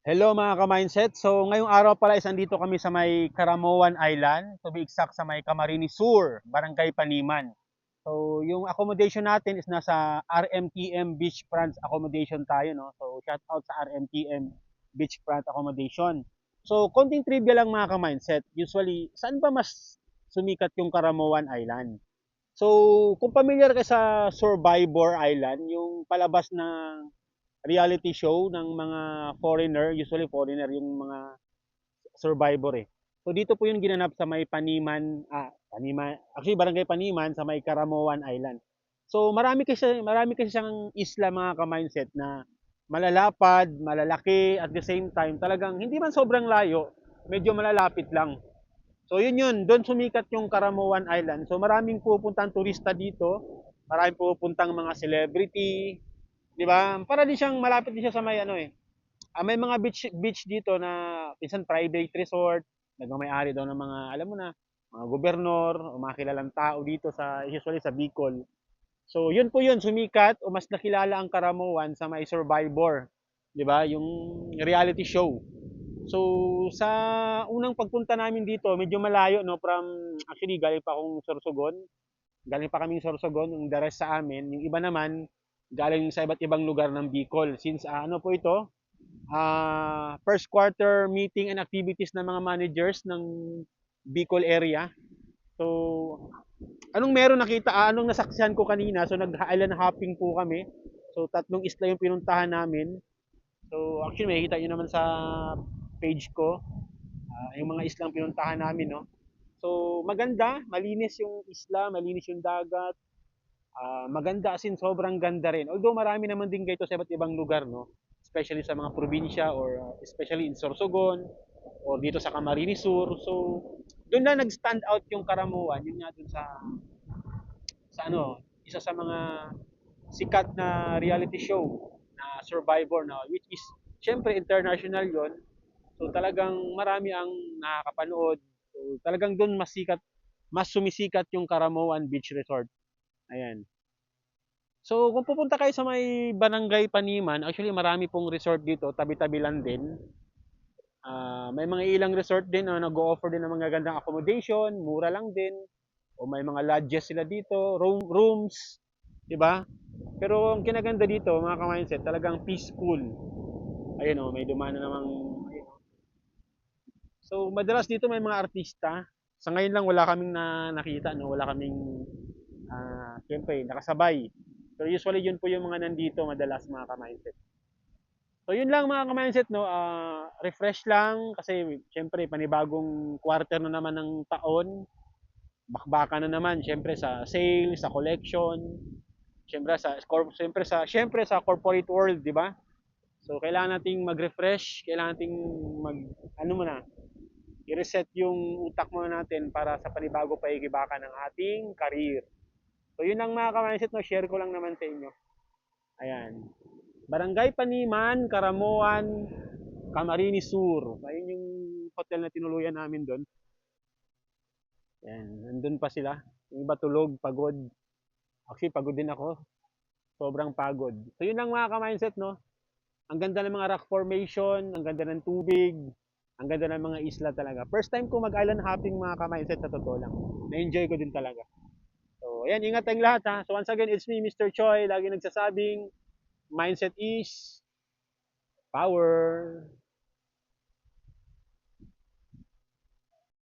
Hello mga ka-mindset. So ngayong araw pala is andito kami sa may Caramoan Island, to be exact sa may Camarines Sur, Barangay Paniman. So yung accommodation natin is nasa RMTM Beachfront accommodation tayo, no. So shout out sa RMTM Beachfront accommodation. So konting trivia lang mga ka-mindset. Usually, saan ba mas sumikat yung Caramoan Island? So kung familiar ka sa Survivor Island, yung palabas ng reality show ng mga foreigner, usually foreigner yung mga survivor eh. So dito po yung ginanap sa may Paniman, actually Barangay Paniman sa may Caramoan Island. So marami kasi siyang isla mga ka-mindset na malalapad, malalaki at the same time talagang hindi man sobrang layo, medyo malalapit lang. So yun, doon sumikat yung Caramoan Island. So maraming pupuntang turista dito, maraming pupuntang mga celebrity, 'di ba? Para din siyang malapit din siya sa may ano eh. May mga beach dito na minsan private resort, nagmamay-ari daw ng mga alam mo na, mga gobernador o mga kilalang tao dito sa usually sa Bicol. So yun po yun, sumikat o mas nakilala ang Karamuan sa may Survivor, 'di ba? Yung reality show. So sa unang pagpunta namin dito, medyo malayo no from actually galing pa akong Sorsogon. Galing pa kaming Sorsogon, yung the rest sa amin. Yung iba naman, galing sa iba't ibang lugar ng Bicol. Since ano po ito, first quarter meeting and activities ng mga managers ng Bicol area. So, anong meron nakita, anong nasaksihan ko kanina, so nag-island hopping po kami. So, tatlong isla yung pinuntahan namin. So, actually, makikita nyo naman sa page ko, yung mga islang pinuntahan namin, no? So, maganda, malinis yung isla, malinis yung dagat, maganda as in sobrang ganda rin. Although marami naman din kayo sa iba't ibang lugar, no? Especially sa mga probinsya or especially in Sorsogon or dito sa Camarines Sur. So, doon na nag-stand out yung Karamuan, yun nga doon sa ano, isa sa mga sikat na reality show na Survivor na which is syempre international yon. So talagang marami ang nakakapanood. So talagang doon mas sumisikat yung Karamuan Beach Resort. Ayan. So, kung pupunta kayo sa may Barangay Paniman, actually marami pong resort dito, tabi-tabi lang din. May mga ilang resort din na nag-o-offer din ng mga gandang accommodation, mura lang din. O may mga lodges sila dito, rooms, 'di ba? Pero ang kinaganda dito, mga ka-mindset, talagang peaceful. Ayun oh, may dumana namang ayun. So, madalas dito may mga artista. Sa ngayon lang wala kaming nakita, no? Wala kaming siyempre nakasabay. So, usually yun po yung mga nandito madalas mga ka-mindset. So yun lang mga ka-mindset, no, refresh lang kasi siyempre panibagong quarter na naman ng taon, bakbakan na naman siyempre sa sales, sa collection, siyempre sa corporate world, di ba? So kailangan nating mag-refresh, kailangan nating mag ano mo na, i-reset yung utak mo natin para sa panibagong paikibaka ng ating career. So yun lang mga ka-mindset, no, share ko lang naman sa inyo. Ayan. Barangay Paniman, Karamoan, Camarines Sur. Ayun yung hotel na tinuluyan namin doon. Yan, nandun pa sila. Yung iba tulog, pagod. Actually, pagod din ako. Sobrang pagod. So yun lang mga ka-mindset, no? Ang ganda ng mga rock formation, ang ganda ng tubig, ang ganda ng mga isla talaga. First time ko mag-island hopping mga ka-mindset sa totoo lang. Na-enjoy ko din talaga. So, ayan, ingat tayong lahat ha. So once again, it's me, Mr. Choi. Lagi nagsasabing, mindset is power.